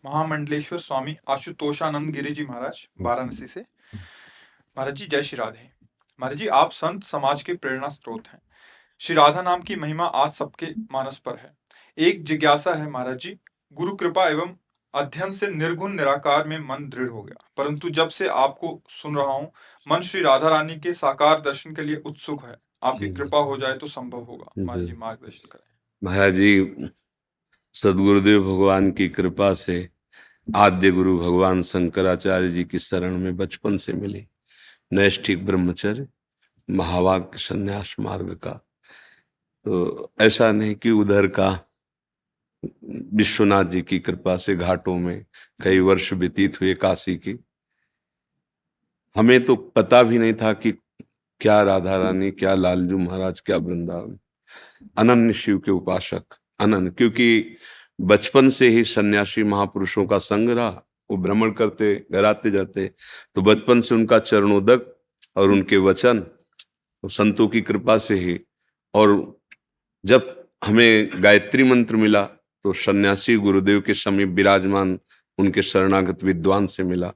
महामंडलेश्वर स्वामी आशुतोषानंद गिरी जी महाराज, वाराणसी से। महाराज जी, जय श्री राधे। महाराज जी, आप संत समाज के प्रेरणा स्रोत हैं। श्री राधा नाम की महिमा आज सबके मानस पर है। एक जिज्ञासा है महाराज जी, गुरु कृपा एवं अध्ययन से निर्गुण निराकार में मन दृढ़ हो गया, परंतु जब से आपको सुन रहा हूँ, मन श्री राधा रानी के साकार दर्शन के लिए उत्सुक है। आपकी कृपा हो जाए तो संभव होगा। महाराज जी, मार्गदर्शन करें। महाराज जी, सदगुरुदेव भगवान की कृपा से आद्य गुरु भगवान शंकराचार्य जी की शरण में बचपन से मिली नैष्ठिक ब्रह्मचर्य, महावाक्य संन्यास मार्ग का। तो ऐसा नहीं कि उधर का विश्वनाथ जी की कृपा से घाटों में कई वर्ष व्यतीत हुए काशी की। हमें तो पता भी नहीं था कि क्या राधा रानी, क्या लालजू महाराज, क्या वृंदावन। अनन्य शिव के उपासक, अनन्य, क्योंकि बचपन से ही सन्यासी महापुरुषों का संग रहा। वो भ्रमण करते, घर आते जाते, तो बचपन से उनका चरणोदक और उनके वचन, तो संतों की कृपा से ही। और जब हमें गायत्री मंत्र मिला तो सन्यासी गुरुदेव के समीप विराजमान उनके शरणागत विद्वान से मिला।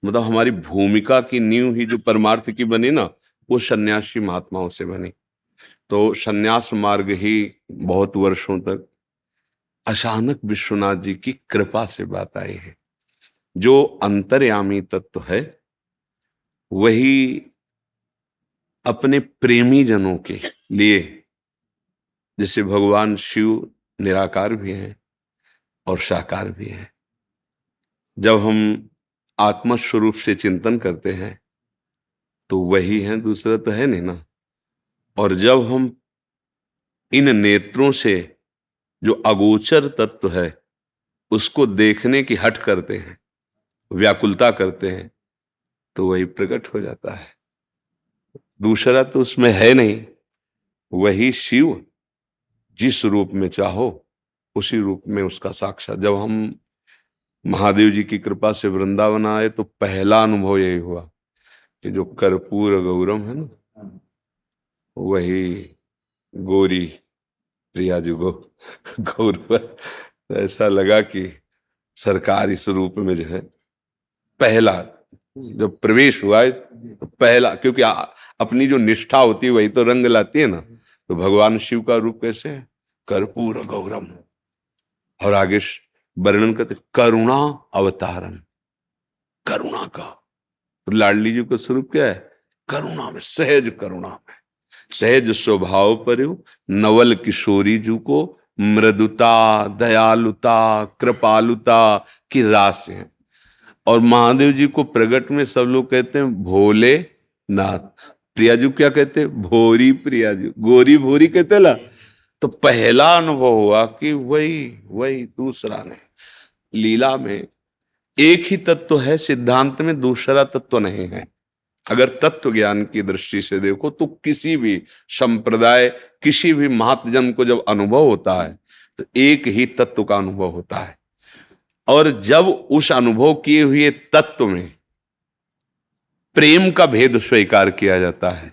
मतलब हमारी भूमिका की नींव ही जो परमार्थ की बनी ना, वो सन्यासी महात्माओं से बनी। तो सन्यास मार्ग ही बहुत वर्षों तक अचानक विश्वनाथ जी की कृपा से बात आई है। जो अंतर्यामी तत्व है वही अपने प्रेमी जनों के लिए, जैसे भगवान शिव निराकार भी हैं और साकार भी हैं। जब हम आत्मस्वरूप से चिंतन करते हैं तो वही हैं, दूसरा तो है नहीं ना। और जब हम इन नेत्रों से जो अगोचर तत्व है उसको देखने की हट करते हैं, व्याकुलता करते हैं, तो वही प्रकट हो जाता है। दूसरा तो उसमें है नहीं। वही शिव जिस रूप में चाहो उसी रूप में उसका साक्षात। जब हम महादेव जी की कृपा से वृंदावन आए तो पहला अनुभव यही हुआ कि जो कर्पूर गौरम है ना, वही गोरी प्रिया जी गौर। तो ऐसा लगा कि सरकार इस रूप में जो है पहला जब प्रवेश हुआ है, तो पहला, क्योंकि अपनी जो निष्ठा होती है वही तो रंग लाती है ना। तो भगवान शिव का रूप कैसे है? कर्पूर गौरम। और आगे वर्णन करते करुणा अवतारम, करुणा का। तो लाडली जी का स्वरूप क्या है? करुणा में, सहज करुणा में, सहज स्वभाव पर नवल किशोरी जी को मृदुता, दयालुता, कृपालुता की रास है। और महादेव जी को प्रगट में सब लोग कहते हैं भोले नाथ। प्रियाजू क्या कहते हैं? भोरी प्रियाजू, गोरी भोरी कहते ला। तो पहला अनुभव हुआ कि वही वही दूसरा नहीं। लीला में एक ही तत्व है, सिद्धांत में दूसरा तत्व नहीं है। अगर तत्व ज्ञान की दृष्टि से देखो तो किसी भी संप्रदाय, किसी भी महात्मजन को जब अनुभव होता है तो एक ही तत्व का अनुभव होता है। और जब उस अनुभव किए हुए तत्व में प्रेम का भेद स्वीकार किया जाता है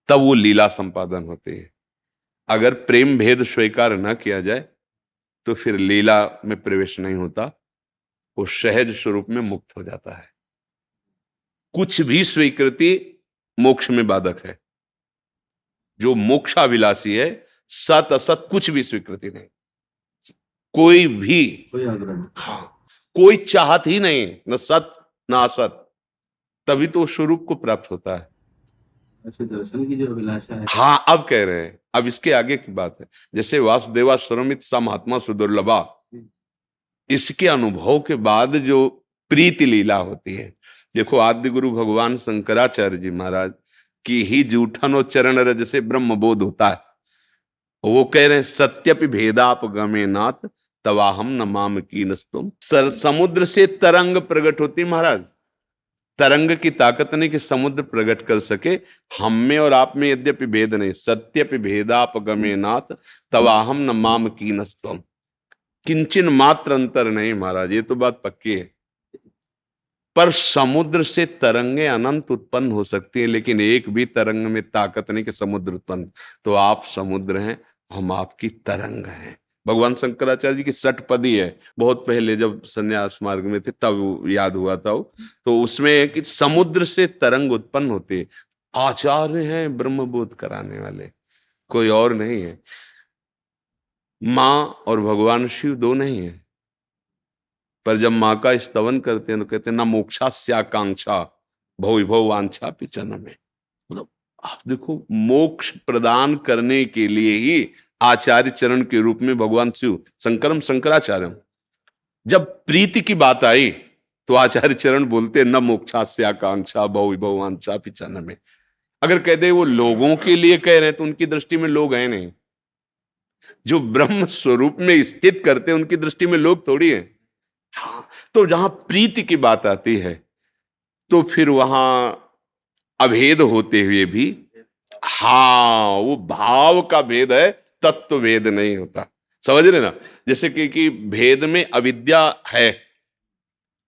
तब वो लीला संपादन होती है। अगर प्रेम भेद स्वीकार न किया जाए तो फिर लीला में प्रवेश नहीं होता, वो सहज स्वरूप में मुक्त हो जाता है। कुछ भी स्वीकृति मोक्ष में बाधक है। जो मोक्षाभिलाषी है, सत असत कुछ भी स्वीकृति नहीं, कोई भी, हाँ, कोई चाहत ही नहीं, न सत न असत, तभी तो स्वरूप को प्राप्त होता है। अच्छा, दर्शन की जो अभिलाषा है। हाँ, अब कह रहे हैं, अब इसके आगे की बात है। जैसे वासुदेवा स्वरमित सा महात्मा सुदुर्लभा, इसके अनुभव के बाद जो प्रीति लीला होती है। देखो, आद्य गुरु भगवान शंकराचार्य जी महाराज की ही जूठन और चरण रज से ब्रह्म बोध होता है। वो कह रहे हैं सत्यपि भेदाप गमे नाथ तवाहम न माम की नस्तुम। समुद्र से तरंग प्रकट होती महाराज। तरंग की ताकत नहीं कि समुद्र प्रकट कर सके। हम में और आप में यद्यपि भेद नहीं, सत्यपि भेदाप गमे नाथ तवाहम न माम की नस्तुम। किंचन मात्र अंतर नहीं महाराज, ये तो बात पक्की है। पर समुद्र से तरंगे अनंत उत्पन्न हो सकती है, लेकिन एक भी तरंग में ताकत नहीं कि समुद्र उत्पन्न। तो आप समुद्र हैं, हम आपकी तरंग हैं। भगवान शंकराचार्य जी की षटपदी है, बहुत पहले जब संन्यास मार्ग में थे तब याद हुआ था वो। तो उसमें है कि समुद्र से तरंग उत्पन्न होते, आचार्य हैं ब्रह्मबोध कराने वाले, कोई और नहीं है। माँ और भगवान शिव दो नहीं है, पर जब माँ का स्तवन करते हैं तो कहते हैं ना मोक्षास्याकांक्षा भव विभव वांछा पिचन में। मतलब आप देखो, मोक्ष प्रदान करने के लिए ही आचार्य चरण के रूप में भगवान शिव, शंकरम शंकराचार्यम, जब प्रीति की बात आई तो आचार्य चरण बोलते न मोक्षास्याकांक्षा भव विभव वांछा पिचन में। अगर कह दे वो लोगों के लिए कह रहे हैं तो उनकी दृष्टि में लोग हैं नहीं, जो ब्रह्म स्वरूप में स्थित करते हैं उनकी दृष्टि में लोग थोड़ी है। हाँ, तो जहां प्रीति की बात आती है तो फिर वहां अभेद होते हुए भी, हाँ, वो भाव का भेद है, तत्व भेद नहीं होता। समझ रहे ना? जैसे कि भेद में अविद्या है,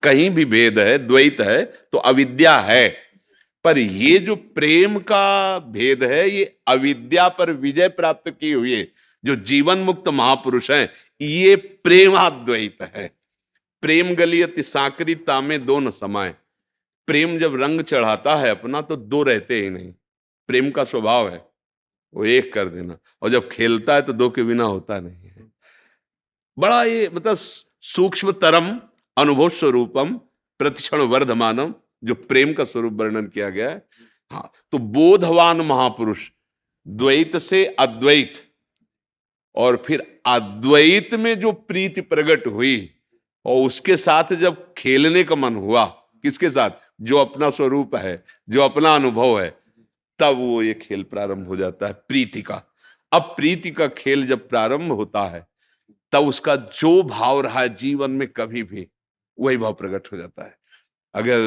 कहीं भी भेद है, द्वैत है तो अविद्या है, पर ये जो प्रेम का भेद है ये अविद्या पर विजय प्राप्त की हुई है। जो जीवन मुक्त महापुरुष हैं ये प्रेमाद्वैत है। प्रेम गलियति साकरिता में दो न समाये। प्रेम जब रंग चढ़ाता है अपना तो दो रहते ही नहीं, प्रेम का स्वभाव है वो एक कर देना, और जब खेलता है तो दो के बिना होता नहीं है। बड़ा ये मतलब सूक्ष्म तरम अनुभव स्वरूपम प्रतिक्षण वर्धमानम, जो प्रेम का स्वरूप वर्णन किया गया है। हाँ, तो बोधवान महापुरुष द्वैत से अद्वैत और फिर अद्वैत में जो प्रीति प्रकट हुई और उसके साथ जब खेलने का मन हुआ, किसके साथ? जो अपना स्वरूप है, जो अपना अनुभव है, तब वो ये खेल प्रारंभ हो जाता है प्रीति का। अब प्रीति का खेल जब प्रारंभ होता है तब उसका जो भाव रहा है जीवन में कभी भी वही भाव प्रकट हो जाता है। अगर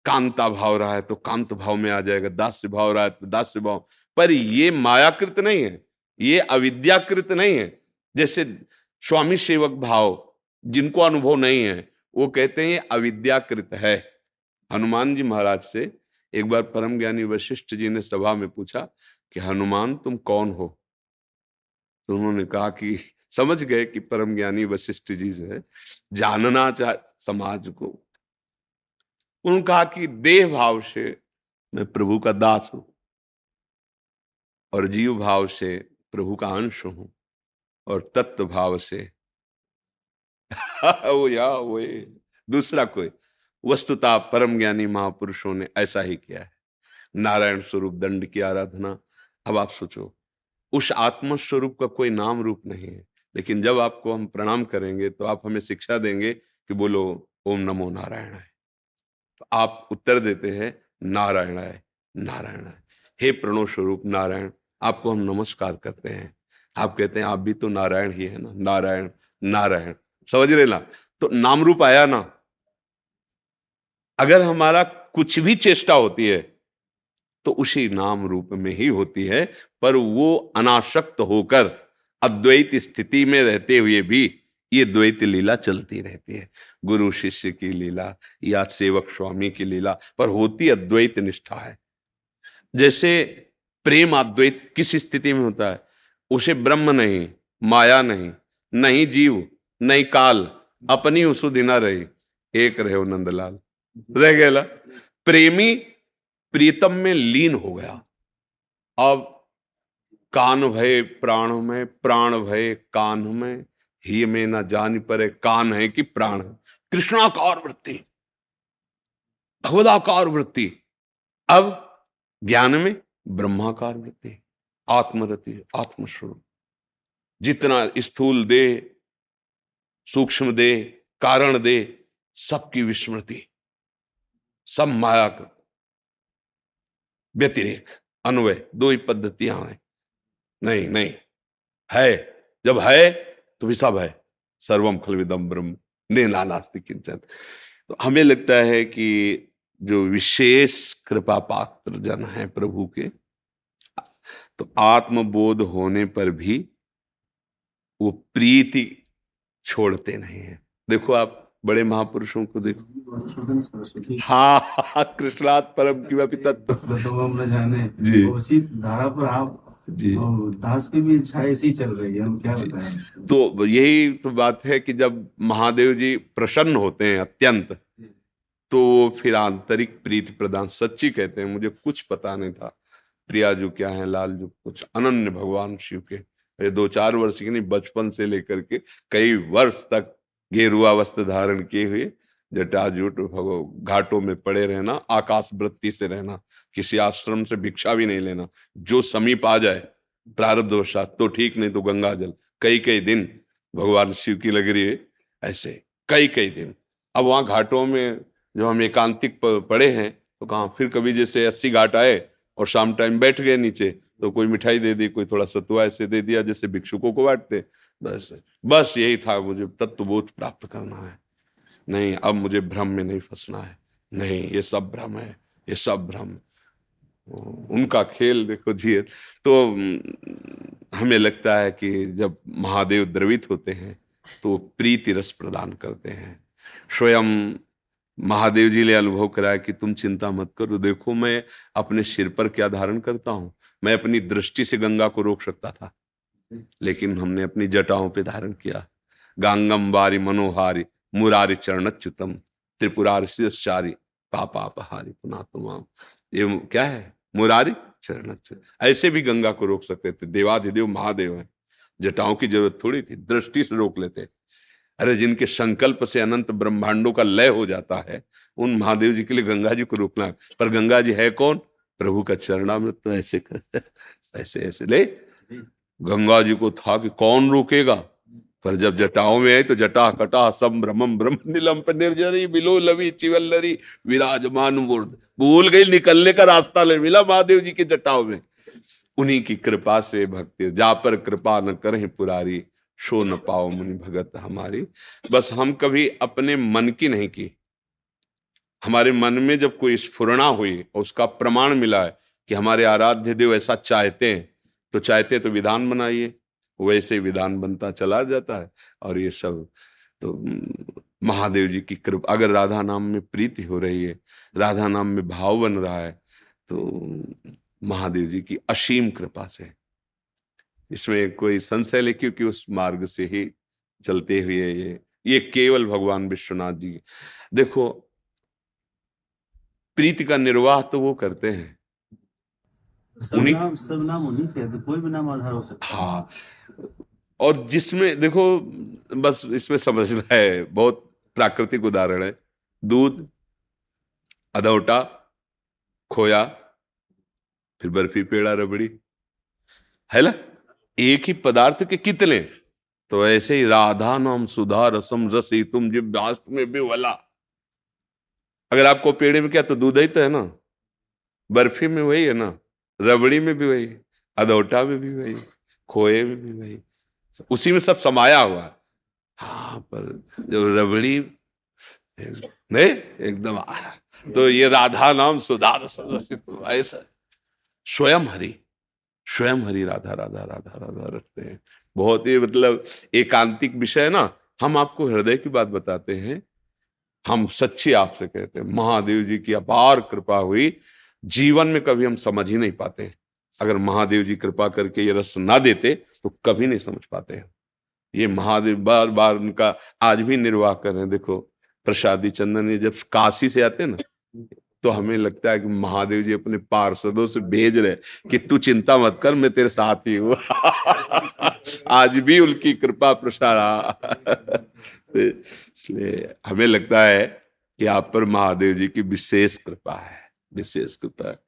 कांता भाव रहा है तो कांत भाव में आ जाएगा, दास्य भाव रहा है तो दास्य भाव। पर ये मायाकृत नहीं है, ये अविद्याकृत नहीं है। जैसे स्वामी सेवक भाव जिनको अनुभव नहीं है वो कहते हैं ये अविद्याकृत है। हनुमान जी महाराज से एक बार परम ज्ञानी वशिष्ठ जी ने सभा में पूछा कि हनुमान तुम कौन हो? तो उन्होंने कहा कि समझ गए कि परम ज्ञानी वशिष्ठ जी जो है जानना चाह समाज को। उन्होंने कहा कि देह भाव से मैं प्रभु का दास हूं और जीव भाव से प्रभु का अंश हूं और तत्व भाव से वो दूसरा कोई। वस्तुतः परम ज्ञानी महापुरुषों ने ऐसा ही किया है, नारायण स्वरूप दंड की आराधना। अब आप सोचो, उस आत्म स्वरूप का कोई नाम रूप नहीं है, लेकिन जब आपको हम प्रणाम करेंगे तो आप हमें शिक्षा देंगे कि बोलो ओम नमो नारायणाय, तो आप उत्तर देते हैं नारायणाय नारायणाय। हे प्रणव स्वरूप नारायण, आपको हम नमस्कार करते हैं। आप कहते हैं आप भी तो नारायण ही है ना, नारायण नारायण। समझ रहे ना? तो नाम रूप आया ना। अगर हमारा कुछ भी चेष्टा होती है तो उसी नाम रूप में ही होती है, पर वो अनासक्त होकर अद्वैत स्थिति में रहते हुए भी ये द्वैत लीला चलती रहती है। गुरु शिष्य की लीला या सेवक स्वामी की लीला, पर होती अद्वैत निष्ठा है। जैसे प्रेम अद्वैत किस स्थिति में होता है? उसे ब्रह्म नहीं, माया नहीं, नहीं जीव, नहीं काल, अपनी उसुदिना रही, एक रहे हो नंदलाल, रह गया। प्रेमी प्रीतम में लीन हो गया। अब कान भय प्राण में, प्राण भय कान में, ही में न जान परे कान है कि प्राण है। कृष्णाकार वृत्ति, भगवदाकार वृत्ति। अब ज्ञान में ब्रह्माकार वृत्ति, आत्मरति, आत्मस्वरूप। जितना स्थूल दे, सूक्ष्म दे, कारण दे, सबकी विस्मृति, सब माया का व्यतिरेक, अन्वय, दो ही पद्धतियां हैं। नहीं नहीं है, जब है तो भी सब है। सर्वम खलविदम ब्रह्म नेना नास्ति किंचन। तो हमें लगता है कि जो विशेष कृपा पात्र जन हैं प्रभु के, तो आत्मबोध होने पर भी वो प्रीति छोड़ते नहीं है। देखो आप बड़े महापुरुषों को देखो, हाँ कृष्णात परम की तत्व तो हम न जाने जी। उसी धारा पर आप जी और दास की भी इच्छा ऐसी चल रही है, हम क्या जी। बताएं। तो यही तो बात है कि जब महादेव जी प्रसन्न होते हैं अत्यंत, तो वो फिर आंतरिक प्रीति प्रदान, सच्ची कहते हैं मुझे कुछ पता नहीं था प्रियाजू क्या है, लालजू कुछ अनन्य भगवान शिव के। ये 2-4 वर्ष की नहीं, बचपन से लेकर के कई वर्ष तक गेरुआ वस्त्र धारण किए हुए, जटाजूट भगो घाटों में पड़े रहना, आकाश वृत्ति से रहना, किसी आश्रम से भिक्षा भी नहीं लेना, जो समीप आ जाए प्रारब्धवशात तो ठीक, नहीं तो गंगा जल। कई कई दिन भगवान शिव की लग रही है ऐसे, कई कई दिन। अब वहां घाटों में जो हम एकांतिक पड़े हैं, तो कहाँ फिर कभी जैसे 80 घाट आए और शाम टाइम बैठ गए नीचे, तो कोई मिठाई दे दी, कोई थोड़ा सतुआ ऐसे दे दिया जैसे भिक्षुकों को बांटते। बस बस यही था, मुझे तत्वबोध प्राप्त करना है, नहीं अब मुझे भ्रम में नहीं फंसना है, नहीं ये सब भ्रम है, ये सब भ्रम। उनका खेल देखो जी। तो हमें लगता है कि जब महादेव द्रवित होते हैं तो वो प्रीति रस प्रदान करते हैं। स्वयं महादेव जी ने अनुभव कराया कि तुम चिंता मत करो, देखो मैं अपने सिर पर क्या धारण करता हूं। मैं अपनी दृष्टि से गंगा को रोक सकता था, लेकिन हमने अपनी जटाओं पे धारण किया। गांगम वारी मनोहारी मुरारी चरणच्युतम त्रिपुरारी शिरश्चारी पापापहारी पुनातुमाम। ये क्या है? मुरारी चरणच्युत। ऐसे भी गंगा को रोक सकते थे, देवाधिदेव महादेव हैं, जटाओं की जरूरत थोड़ी थी, दृष्टि से रोक लेते। अरे जिनके संकल्प से अनंत ब्रह्मांडों का लय हो जाता है, उन महादेव जी के लिए गंगा जी को रोकना। पर गंगा जी है कौन? प्रभु का चरणामृत। तो ऐसे ऐसे ऐसे ले गंगा जी को था कि कौन रोकेगा। पर जब जटाओं में आई तो जटा कटा संभ्रमम ब्रह्म निलंप निर्जरी बिलो लवी चिवल्लरी विराजमान मूर्ध। भूल गई, निकलने का रास्ता ले मिला महादेव जी के जटाओं में। उन्हीं की कृपा से भक्ति, जा पर कृपा न करें पुरारी, शो न पाओ मुनि भगत हमारी। बस हम कभी अपने मन की नहीं की, हमारे मन में जब कोई स्फुरणा हुई और उसका प्रमाण मिला है कि हमारे आराध्य देव ऐसा चाहते हैं, तो चाहते तो विधान बनाइए, वैसे विधान बनता चला जाता है। और ये सब तो महादेव जी की कृपा। अगर राधा नाम में प्रीति हो रही है, राधा नाम में भाव बन रहा है, तो महादेव जी की असीम कृपा से, इसमें कोई संशय नहीं, क्योंकि उस मार्ग से ही चलते हुए ये केवल भगवान विश्वनाथ जी। देखो प्रीति का निर्वाह तो वो करते हैं, उन्हीं। सब नाम उन्हीं के, तो कोई भी नाम आधार हो सकता है। हाँ, और जिसमें देखो, बस इसमें समझना है, बहुत प्राकृतिक उदाहरण है। दूध, अदौटा, खोया, फिर बर्फी, पेड़ा, रबड़ी, है ना? एक ही पदार्थ के कितने। तो ऐसे ही राधा नाम सुधा रसम रसी तुम जिब्रास्त में बिवला। अगर आपको पेड़े में क्या, तो दूध ही तो है ना, बर्फी में वही है ना, रबड़ी में भी वही, अदौटा में भी वही, खोए में भी वही, उसी में सब समाया हुआ है। हाँ, पर जब रबड़ी नहीं एकदम तो ये राधा नाम सुधा रसम रसी, तो ऐसा स्वयं हरि, स्वयं हरि राधा राधा राधा राधा रखते हैं। बहुत ही मतलब एकांतिक विषय ना। हम आपको हृदय की बात बताते हैं, हम सच्ची आपसे कहते हैं, महादेव जी की अपार कृपा हुई, जीवन में कभी हम समझ ही नहीं पाते। अगर महादेव जी कृपा करके ये रस ना देते तो कभी नहीं समझ पाते हैं। ये महादेव बार बार उनका आज भी निर्वाह कर रहे हैं। देखो प्रसादी चंदन ये जब काशी से आते हैं ना, तो हमें लगता है कि महादेव जी अपने पार्षदों से भेज रहे कि तू चिंता मत कर, मैं तेरे साथ ही हूँ। आज भी उनकी कृपा प्रसारा। इसलिए हमें लगता है कि आप पर महादेव जी की विशेष कृपा है, विशेष कृपा है।